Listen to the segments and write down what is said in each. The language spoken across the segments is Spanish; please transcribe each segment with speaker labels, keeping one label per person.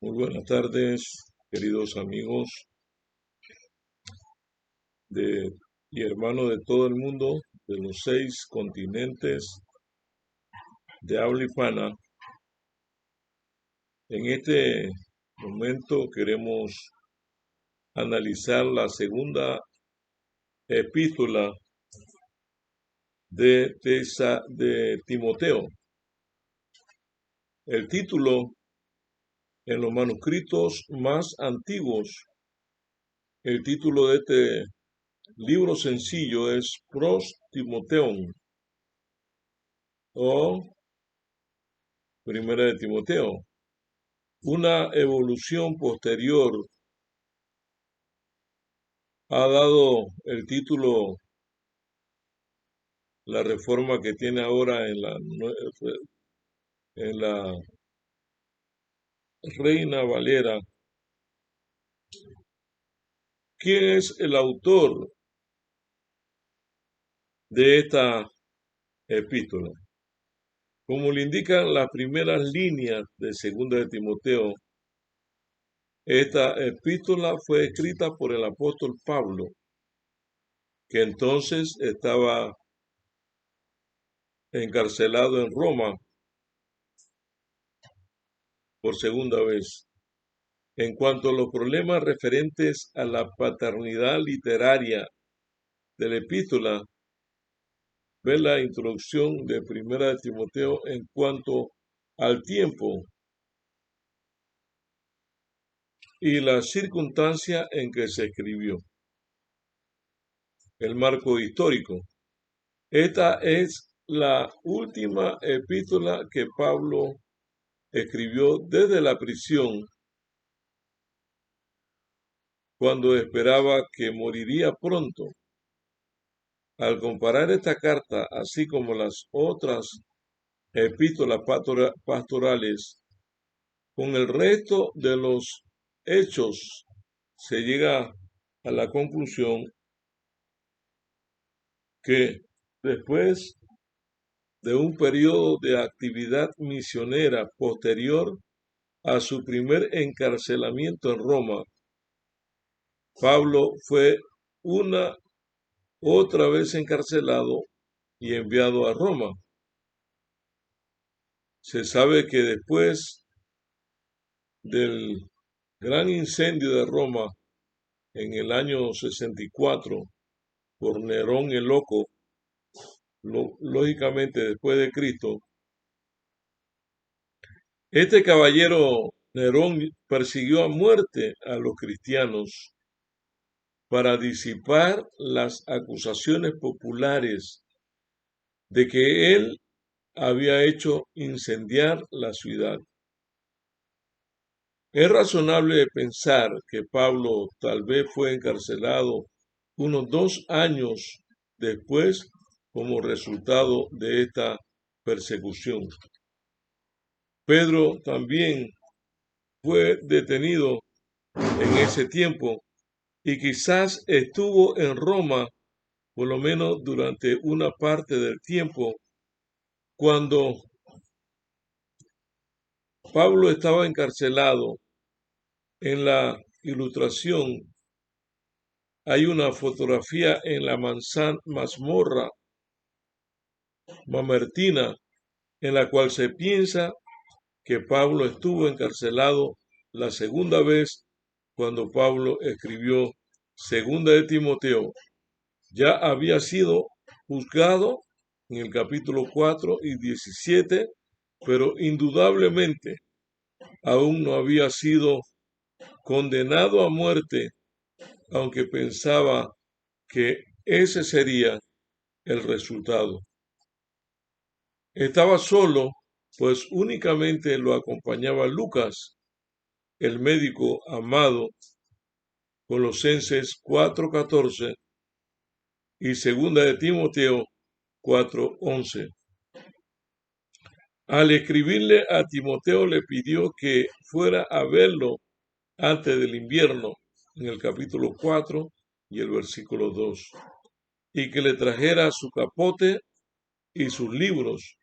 Speaker 1: Muy buenas tardes, queridos amigos de, y hermanos de todo el mundo, de los 6 continentes de habla hispana. En este momento queremos analizar la segunda epístola de Timoteo. El título en los manuscritos más antiguos, el título de este libro sencillo es Pros Timotheon o Primera de Timoteo. Una evolución posterior ha dado el título, la reforma que tiene ahora en la Reina Valera. ¿Quién es el autor de esta epístola? Como le indican las primeras líneas de Segunda de Timoteo, esta epístola fue escrita por el apóstol Pablo, que entonces estaba encarcelado en Roma por segunda vez. En cuanto a los problemas referentes a la paternidad literaria de la epístola, ve la introducción de Primera de Timoteo en cuanto al tiempo y la circunstancia en que se escribió, el marco histórico. Esta es la última epístola que Pablo escribió desde la prisión, cuando esperaba que moriría pronto. Al comparar esta carta, así como las otras epístolas pastorales, con el resto de los hechos, se llega a la conclusión que después de un periodo de actividad misionera posterior a su primer encarcelamiento en Roma, Pablo fue una otra vez encarcelado y enviado a Roma. Se sabe que después del gran incendio de Roma en el año 64 por Nerón el Loco, lógicamente después de Cristo, este caballero Nerón persiguió a muerte a los cristianos para disipar las acusaciones populares de que él había hecho incendiar la ciudad. Es razonable pensar que Pablo tal vez fue encarcelado unos 2 años después como resultado de esta persecución. Pedro también fue detenido en ese tiempo y quizás estuvo en Roma por lo menos durante una parte del tiempo. Cuando Pablo estaba encarcelado, en la ilustración hay una fotografía en la mazmorra mamertina, en la cual se piensa que Pablo estuvo encarcelado la segunda vez cuando Pablo escribió Segunda de Timoteo. Ya había sido juzgado en el capítulo 4 y 17, pero indudablemente aún no había sido condenado a muerte, aunque pensaba que ese sería el resultado. Estaba solo, pues únicamente lo acompañaba Lucas, el médico amado. Colosenses 4:14 y Segunda de Timoteo 4:11. Al escribirle a Timoteo le pidió que fuera a verlo antes del invierno, en el capítulo 4 y el versículo 2, y que le trajera su capote y sus libros,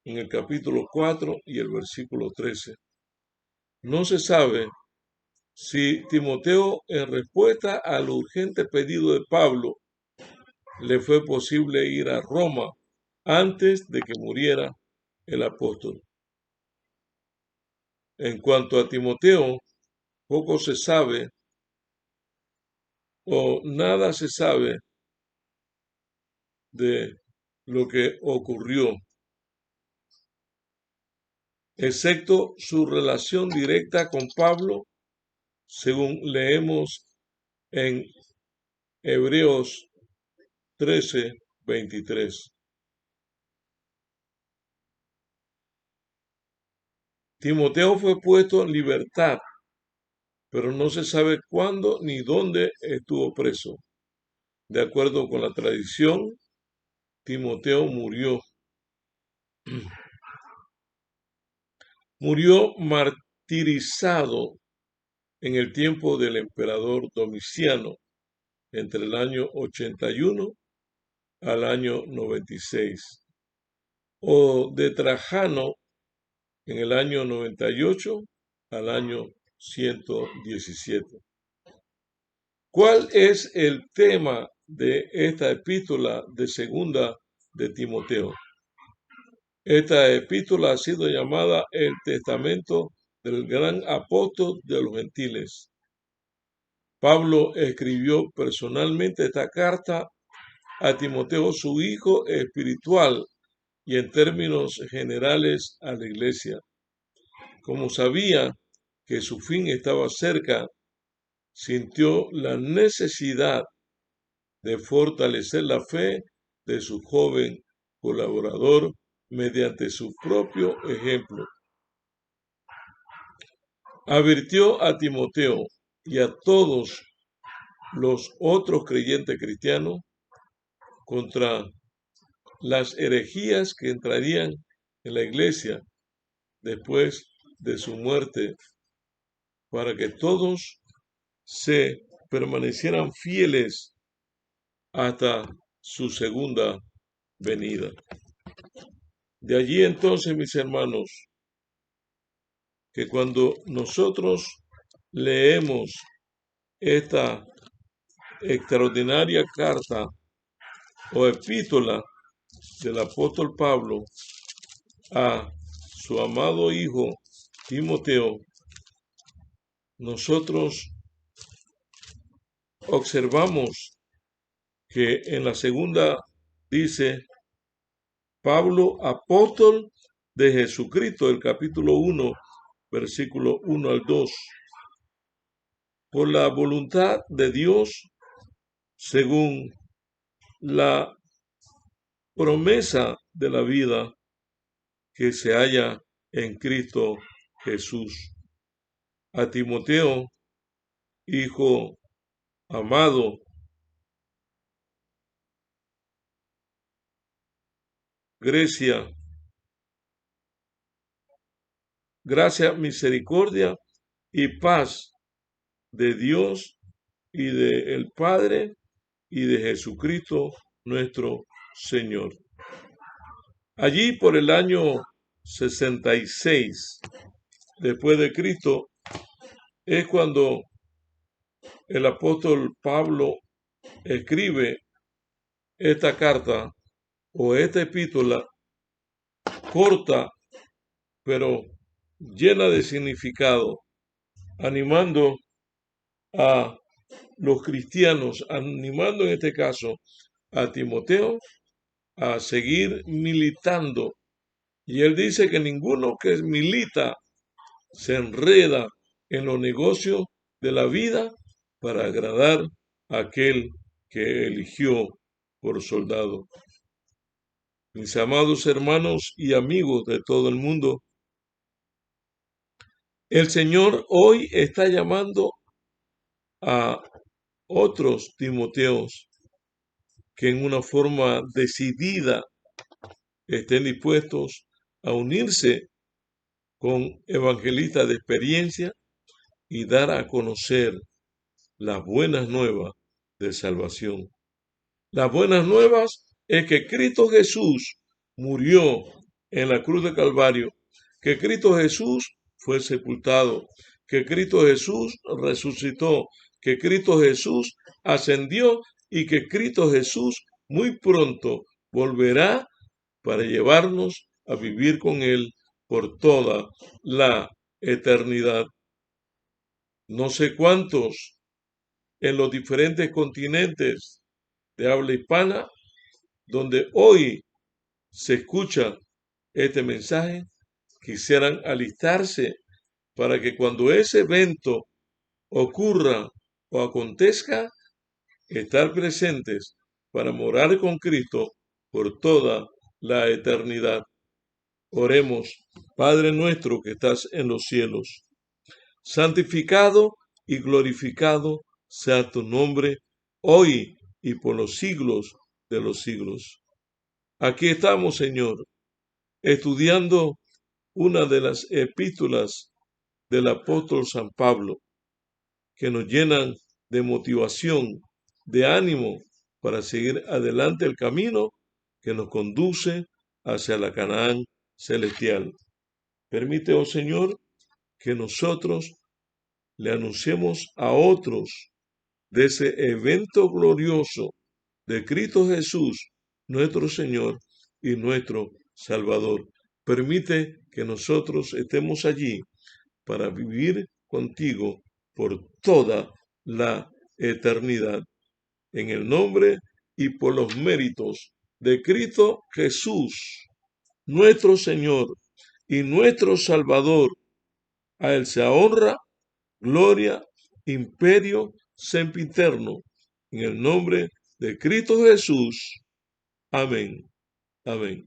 Speaker 1: en el capítulo 4 y el versículo 13. No se sabe si Timoteo, en respuesta al urgente pedido de Pablo, le fue posible ir a Roma antes de que muriera el apóstol. En cuanto a Timoteo, poco se sabe o nada se sabe de lo que ocurrió, excepto su relación directa con Pablo, según leemos en Hebreos 13:23. Timoteo fue puesto en libertad, pero no se sabe cuándo ni dónde estuvo preso. De acuerdo con la tradición, Timoteo murió martirizado en el tiempo del emperador Domiciano, entre el año 81 al año 96, o de Trajano en el año 98 al año 117. ¿Cuál es el tema de esta epístola de segunda de Timoteo? Esta epístola ha sido llamada el testamento del gran apóstol de los gentiles. Pablo escribió personalmente esta carta a Timoteo, su hijo espiritual, y en términos generales a la iglesia. Como sabía que su fin estaba cerca, sintió la necesidad de fortalecer la fe de su joven colaborador mediante su propio ejemplo. Advirtió a Timoteo y a todos los otros creyentes cristianos contra las herejías que entrarían en la iglesia después de su muerte, para que todos se permanecieran fieles hasta su segunda venida. De allí entonces, mis hermanos, que cuando nosotros leemos esta extraordinaria carta o epístola del apóstol Pablo a su amado hijo Timoteo, nosotros observamos que en la segunda dice Pablo, apóstol de Jesucristo, el capítulo 1, versículo 1 al 2, por la voluntad de Dios, según la promesa de la vida que se halla en Cristo Jesús. A Timoteo, hijo amado, gracia, misericordia y paz de Dios y de el Padre y de Jesucristo nuestro Señor. Allí por el año 66 después de Cristo es cuando el apóstol Pablo escribe esta carta o esta epístola corta pero llena de significado, animando a los cristianos, animando en este caso a Timoteo a seguir militando. Y él dice que ninguno que milita se enreda en los negocios de la vida para agradar a aquel que eligió por soldado. Mis amados hermanos y amigos de todo el mundo, el Señor hoy está llamando a otros Timoteos que en una forma decidida estén dispuestos a unirse con evangelistas de experiencia y dar a conocer las buenas nuevas de salvación. Las buenas nuevas es que Cristo Jesús murió en la cruz de Calvario, que Cristo Jesús fue sepultado, que Cristo Jesús resucitó, que Cristo Jesús ascendió y que Cristo Jesús muy pronto volverá para llevarnos a vivir con Él por toda la eternidad. No sé cuántos en los diferentes continentes de habla hispana donde hoy se escucha este mensaje, quisieran alistarse para que cuando ese evento ocurra o acontezca, estar presentes para morar con Cristo por toda la eternidad. Oremos, Padre nuestro que estás en los cielos, santificado y glorificado sea tu nombre hoy y por los siglos de los siglos. Aquí estamos, Señor, estudiando una de las epístolas del apóstol San Pablo, que nos llenan de motivación, de ánimo para seguir adelante el camino que nos conduce hacia la Canaán celestial. Permite, oh Señor, que nosotros le anunciemos a otros de ese evento glorioso de Cristo Jesús, nuestro Señor y nuestro Salvador. Permite que nosotros estemos allí para vivir contigo por toda la eternidad. En el nombre y por los méritos de Cristo Jesús, nuestro Señor y nuestro Salvador, a Él sea honra, gloria, imperio sempiterno. En el nombre de Cristo Jesús. Amén. Amén.